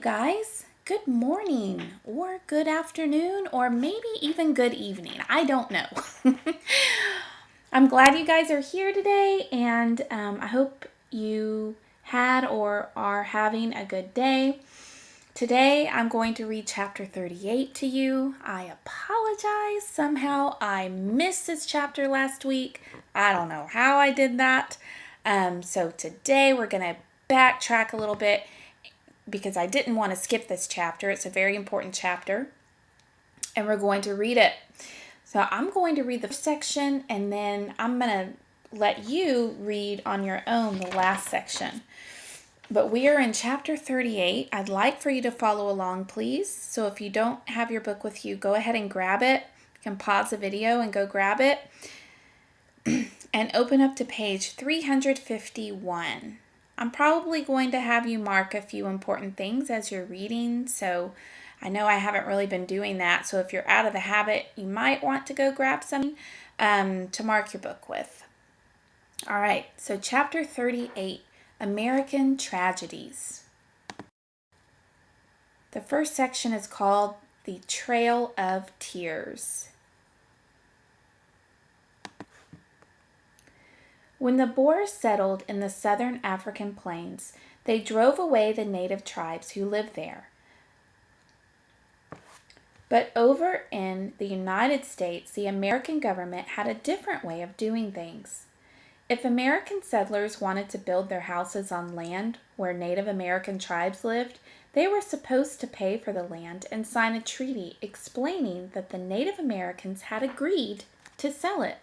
guys. Good morning, or good afternoon, or maybe even good evening. I don't know. I'm glad you guys are here today, and I hope you had or are having a good day. Today, I'm going to read chapter 38 to you. I apologize. Somehow I missed this chapter last week. I don't know how I did that. So today, we're going to backtrack a little bit because I didn't want to skip this chapter. It's a very important chapter, and we're going to read it. So I'm going to read the first section, and then I'm going to let you read on your own the last section. But we are in chapter 38. I'd like for you to follow along, please. So if you don't have your book with you, go ahead and grab it. You can pause the video and go grab it. And open up to page 351. I'm probably going to have you mark a few important things as you're reading, so I know I haven't really been doing that, so if you're out of the habit, you might want to go grab some to mark your book with. All right, so chapter 38, American Tragedies. The first section is called The Trail of Tears. When the Boers settled in the southern African plains, they drove away the native tribes who lived there. But over in the United States, the American government had a different way of doing things. If American settlers wanted to build their houses on land where Native American tribes lived, they were supposed to pay for the land and sign a treaty explaining that the Native Americans had agreed to sell it.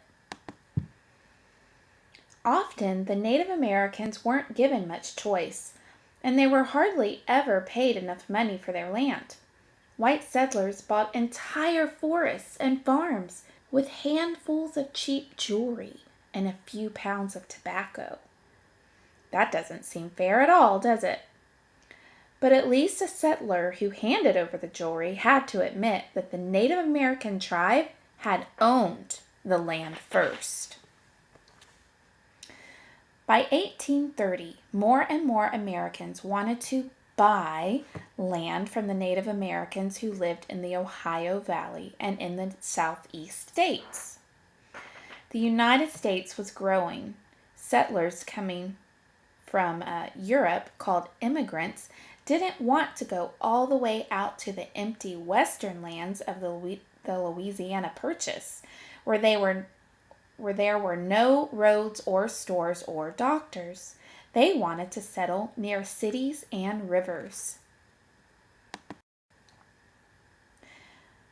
Often, the Native Americans weren't given much choice, and they were hardly ever paid enough money for their land. White settlers bought entire forests and farms with handfuls of cheap jewelry and a few pounds of tobacco. That doesn't seem fair at all, does it? But at least a settler who handed over the jewelry had to admit that the Native American tribe had owned the land first. By 1830, more and more Americans wanted to buy land from the Native Americans who lived in the Ohio Valley and in the southeast states. The United States was growing. Settlers coming from Europe, called immigrants, didn't want to go all the way out to the empty western lands of the Louisiana Purchase, where there were no roads or stores or doctors. They wanted to settle near cities and rivers.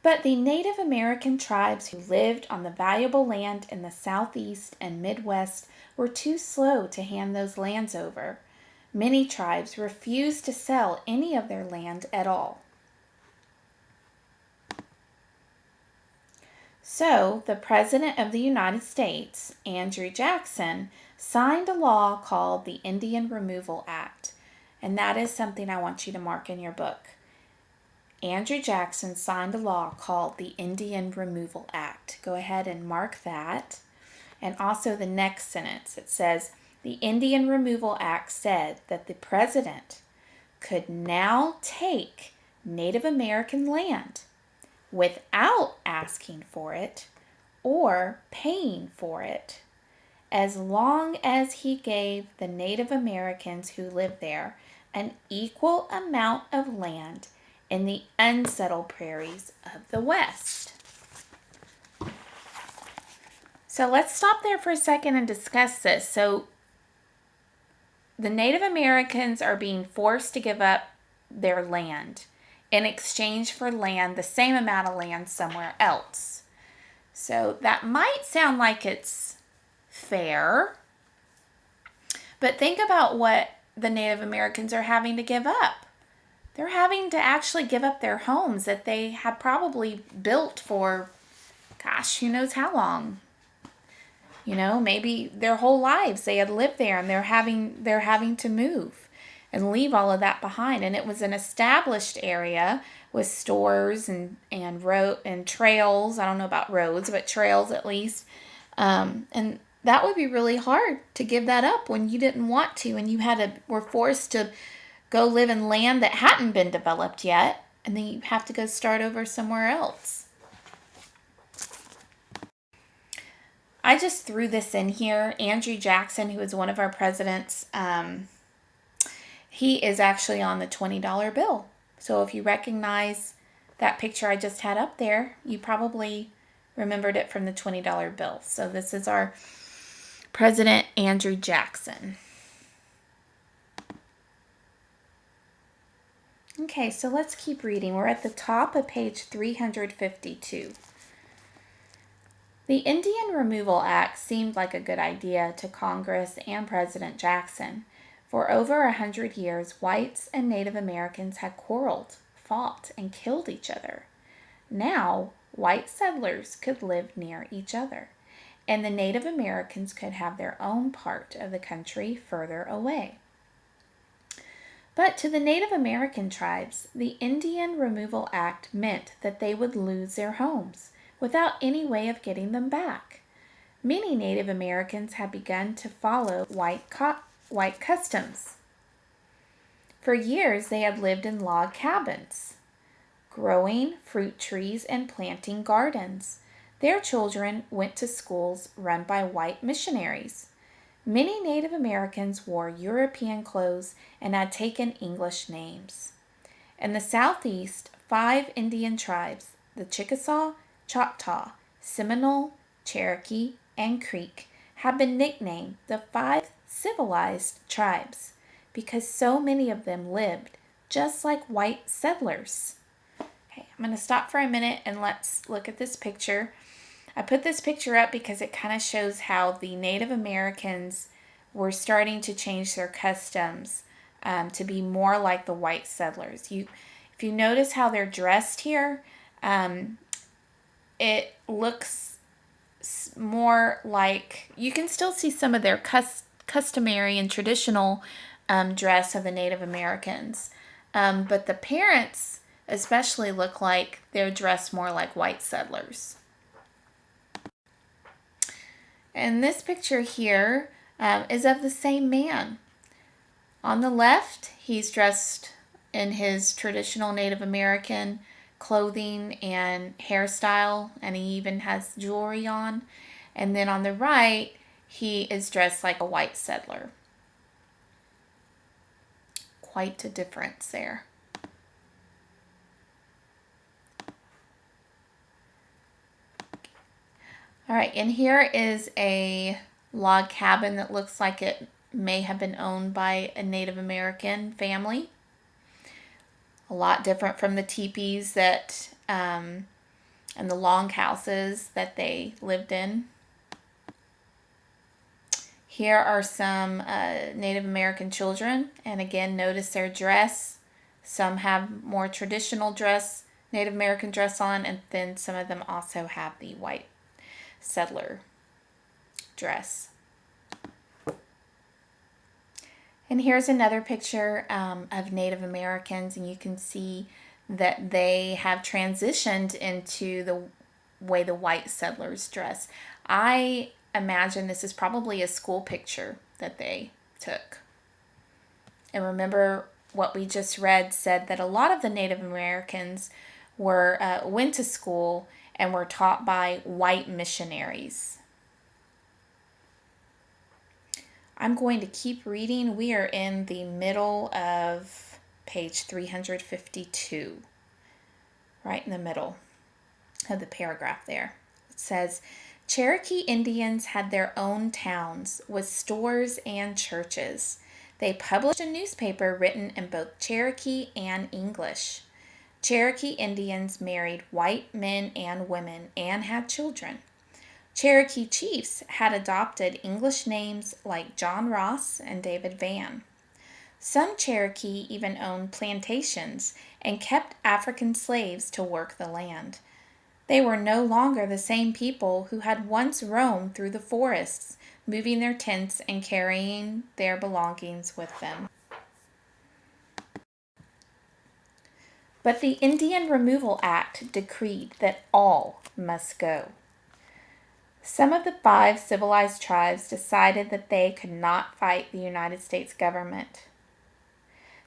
But the Native American tribes who lived on the valuable land in the Southeast and Midwest were too slow to hand those lands over. Many tribes refused to sell any of their land at all. So, the President of the United States, Andrew Jackson, signed a law called the Indian Removal Act, and that is something I want you to mark in your book. Andrew Jackson signed a law called the Indian Removal Act. Go ahead and mark that. And also the next sentence, it says, the Indian Removal Act said that the President could now take Native American land without asking for it or paying for it, as long as he gave the Native Americans who lived there an equal amount of land in the unsettled prairies of the West. So let's stop there for a second and discuss this. So the Native Americans are being forced to give up their land in exchange for land, the same amount of land somewhere else. So that might sound like it's fair, but think about what the Native Americans are having to give up. They're having to actually give up their homes that they had probably built for, gosh, who knows how long. You know, maybe their whole lives they had lived there, and they're having to move and leave all of that behind. And it was an established area with stores and trails. I don't know about roads, but trails at least. And that would be really hard to give that up when you didn't want to, and you were forced to go live in land that hadn't been developed yet, and then you have to go start over somewhere else. I just threw this in here. Andrew Jackson, who is one of our presidents, he is actually on the $20 bill. So if you recognize that picture I just had up there, you probably remembered it from the $20 bill. So this is our President Andrew Jackson. Okay, so let's keep reading. We're at the top of page 352. The Indian Removal Act seemed like a good idea to Congress and President Jackson. For over 100 years, whites and Native Americans had quarreled, fought, and killed each other. Now, white settlers could live near each other, and the Native Americans could have their own part of the country further away. But to the Native American tribes, the Indian Removal Act meant that they would lose their homes without any way of getting them back. Many Native Americans had begun to follow white customs. For years, they had lived in log cabins, growing fruit trees and planting gardens. Their children went to schools run by white missionaries. Many Native Americans wore European clothes and had taken English names. In the Southeast, 5 Indian tribes, the Chickasaw, Choctaw, Seminole, Cherokee, and Creek, have been nicknamed the 5 civilized tribes because so many of them lived just like white settlers. Okay, I'm going to stop for a minute and let's look at this picture. I put this picture up because it kind of shows how the Native Americans were starting to change their customs to be more like the white settlers. If you notice how they're dressed here, it looks more like, you can still see some of their customary and traditional dress of the Native Americans. But the parents especially look like they're dressed more like white settlers. And this picture here is of the same man. On the left, he's dressed in his traditional Native American clothing and hairstyle, and he even has jewelry on. And then on the right, he is dressed like a white settler. Quite a difference there. All right, and here is a log cabin that looks like it may have been owned by a Native American family. A lot different from the teepees that and the long houses that they lived in. Here are some Native American children, and again, notice their dress. Some have more traditional dress, Native American dress on, and then some of them also have the white settler dress. And here's another picture of Native Americans, and you can see that they have transitioned into the way the white settlers dress. I imagine this is probably a school picture that they took. And remember what we just read said that a lot of the Native Americans went to school and were taught by white missionaries. I'm going to keep reading. We are in the middle of page 352, right in the middle of the paragraph there. It says, Cherokee Indians had their own towns with stores and churches. They published a newspaper written in both Cherokee and English. Cherokee Indians married white men and women and had children. Cherokee chiefs had adopted English names like John Ross and David Van. Some Cherokee even owned plantations and kept African slaves to work the land. They were no longer the same people who had once roamed through the forests, moving their tents and carrying their belongings with them. But the Indian Removal Act decreed that all must go. Some of the 5 civilized tribes decided that they could not fight the United States government.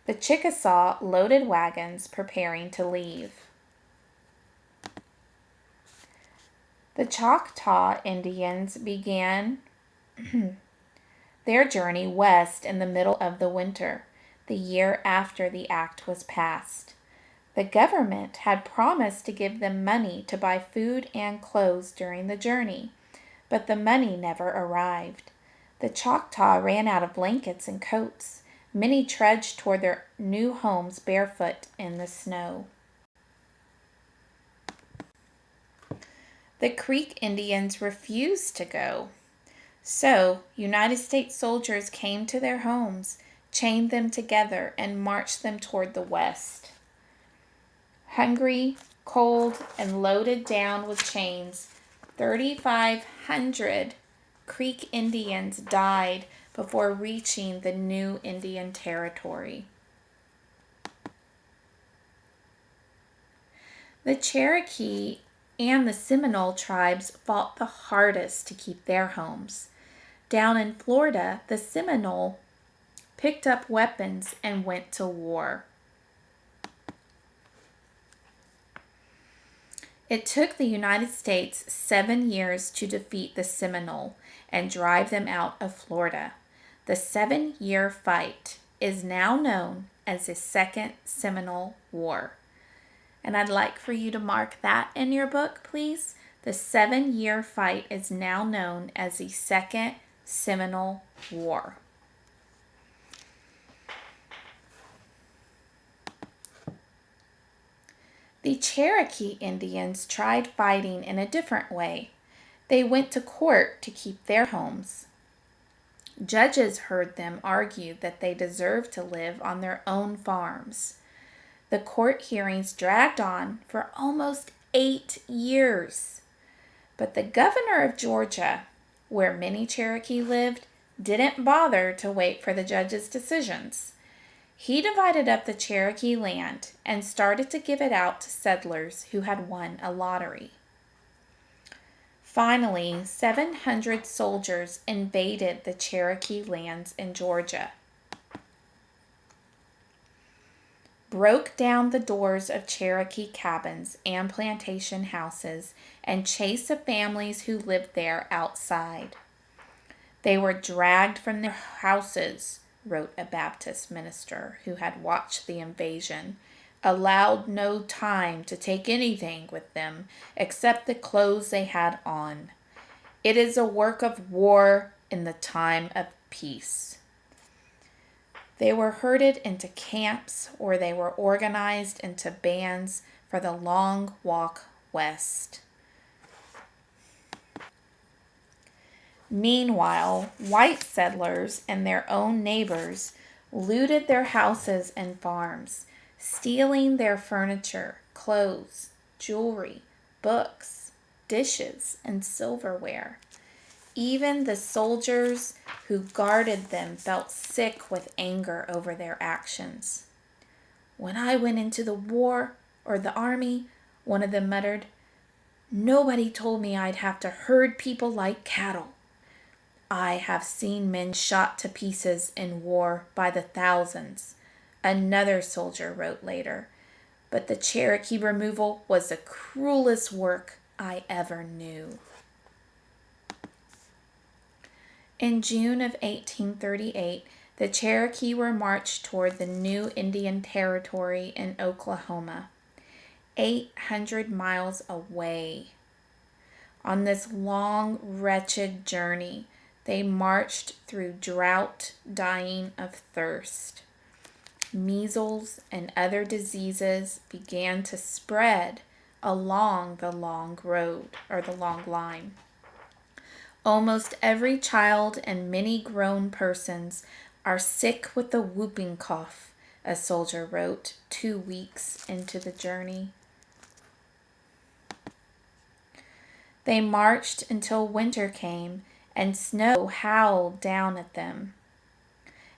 The Chickasaw loaded wagons preparing to leave. The Choctaw Indians began their journey west in the middle of the winter, the year after the act was passed. The government had promised to give them money to buy food and clothes during the journey, but the money never arrived. The Choctaw ran out of blankets and coats. Many trudged toward their new homes barefoot in the snow. The Creek Indians refused to go. So, United States soldiers came to their homes, chained them together, and marched them toward the west. Hungry, cold, and loaded down with chains, 3,500 Creek Indians died before reaching the new Indian Territory. The Cherokee and the Seminole tribes fought the hardest to keep their homes. Down in Florida, the Seminole picked up weapons and went to war. It took the United States 7 years to defeat the Seminole and drive them out of Florida. The 7-year fight is now known as the Second Seminole War. And I'd like for you to mark that in your book, please. The 7-year fight is now known as the Second Seminole War. The Cherokee Indians tried fighting in a different way. They went to court to keep their homes. Judges heard them argue that they deserved to live on their own farms. The court hearings dragged on for almost 8 years. But the governor of Georgia, where many Cherokee lived, didn't bother to wait for the judges' decisions. He divided up the Cherokee land and started to give it out to settlers who had won a lottery. Finally, 700 soldiers invaded the Cherokee lands in Georgia, broke down the doors of Cherokee cabins and plantation houses, and chased the families who lived there outside. They were dragged from their houses, wrote a Baptist minister who had watched the invasion, allowed no time to take anything with them except the clothes they had on. It is a work of war in the time of peace. They were herded into camps, or they were organized into bands for the long walk west. Meanwhile, white settlers and their own neighbors looted their houses and farms, stealing their furniture, clothes, jewelry, books, dishes, and silverware. Even the soldiers who guarded them felt sick with anger over their actions. "When I went into the war or the army," one of them muttered, "nobody told me I'd have to herd people like cattle. I have seen men shot to pieces in war by the thousands," another soldier wrote later. "But the Cherokee removal was the cruelest work I ever knew." In June of 1838, the Cherokee were marched toward the new Indian Territory in Oklahoma, 800 miles away. On this long, wretched journey, they marched through drought, dying of thirst. Measles and other diseases began to spread along the long road, or the long line. Almost every child and many grown persons are sick with the whooping cough, a soldier wrote 2 weeks into the journey. They marched until winter came and snow howled down at them.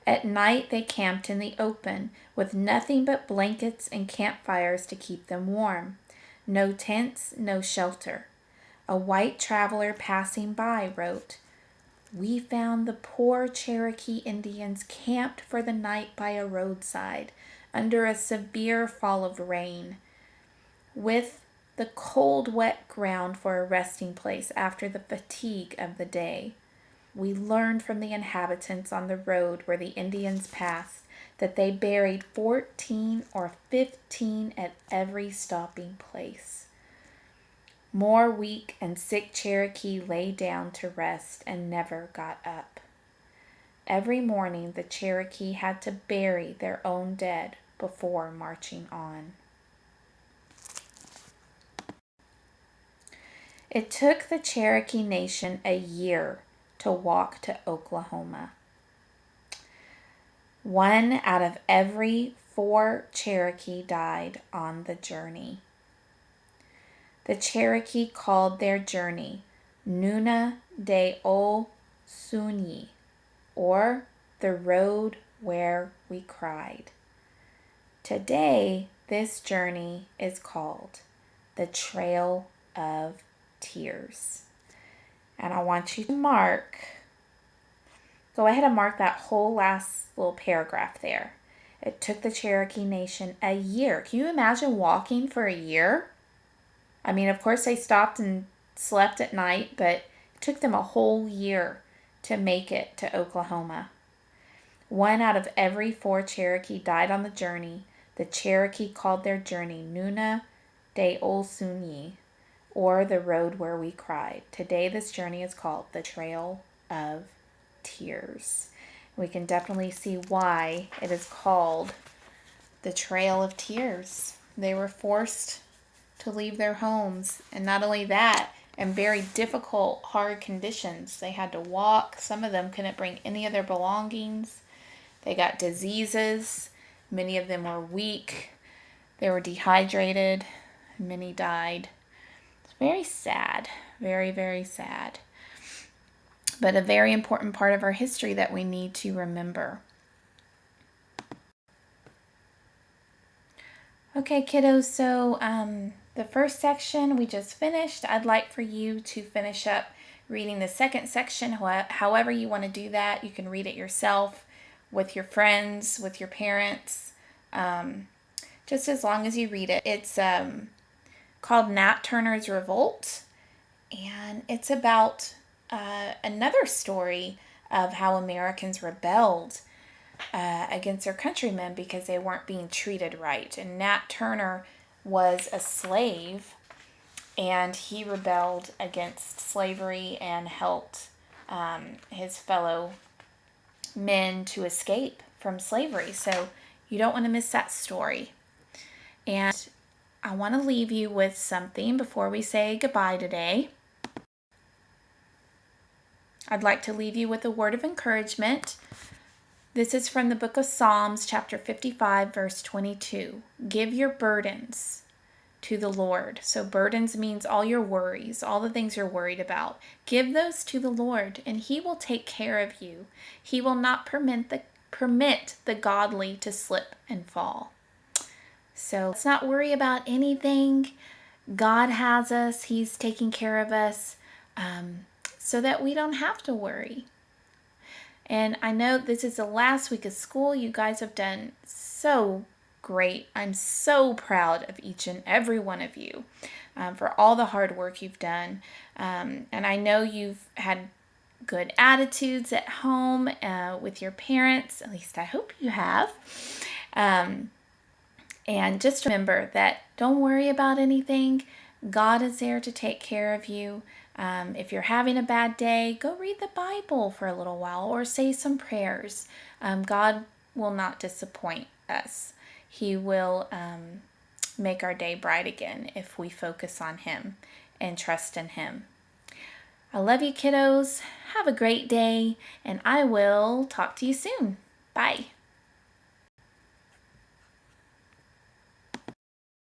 At night they camped in the open with nothing but blankets and campfires to keep them warm. No tents, no shelter. A white traveler passing by wrote, we found the poor Cherokee Indians camped for the night by a roadside under a severe fall of rain, with the cold, wet ground for a resting place after the fatigue of the day. We learned from the inhabitants on the road where the Indians passed that they buried 14 or 15 at every stopping place. More weak and sick Cherokee lay down to rest and never got up. Every morning the Cherokee had to bury their own dead before marching on. It took the Cherokee Nation a year to walk to Oklahoma. 1 out of every 4 Cherokee died on the journey. The Cherokee called their journey Nuna de o Sunyi, or the road where we cried. Today, this journey is called the Trail of Tears. And I want you to go ahead and mark that whole last little paragraph there. It took the Cherokee Nation a year. Can you imagine walking for a year? I mean, of course they stopped and slept at night, but it took them a whole year to make it to Oklahoma. 1 out of every 4 Cherokee died on the journey. The Cherokee called their journey Nuna de o Sunyi, or the road where we cried. Today this journey is called the Trail of Tears. We can definitely see why it is called the Trail of Tears. They were forced to leave their homes, and not only that, in very difficult, hard conditions. They had to walk. Some of them couldn't bring any of their belongings. They got diseases. Many of them were weak. They were dehydrated. Many died. It's very sad. Very, very sad. But a very important part of our history that we need to remember. Okay, kiddos, so the first section we just finished. I'd like for you to finish up reading the second section. However you want to do that, you can read it yourself, with your friends, with your parents, just as long as you read it. It's called Nat Turner's Revolt, and it's about another story of how Americans rebelled against their countrymen because they weren't being treated right. And Nat Turner was a slave, and he rebelled against slavery and helped his fellow men to escape from slavery. So you don't want to miss that story. And I want to leave you with something before we say goodbye today. I'd like to leave you with a word of encouragement. This is from the book of Psalms, chapter 55, verse 22. Give your burdens to the Lord. So burdens means all your worries, all the things you're worried about. Give those to the Lord, and He will take care of you. He will not permit the godly to slip and fall. So let's not worry about anything. God has us. He's taking care of us, so that we don't have to worry. And I know this is the last week of school. You guys have done so great. I'm so proud of each and every one of you for all the hard work you've done. And I know you've had good attitudes at home with your parents. At least I hope you have. And just remember that don't worry about anything. God is there to take care of you. If you're having a bad day, go read the Bible for a little while or say some prayers. God will not disappoint us. He will make our day bright again if we focus on Him and trust in Him. I love you, kiddos. Have a great day, and I will talk to you soon. Bye.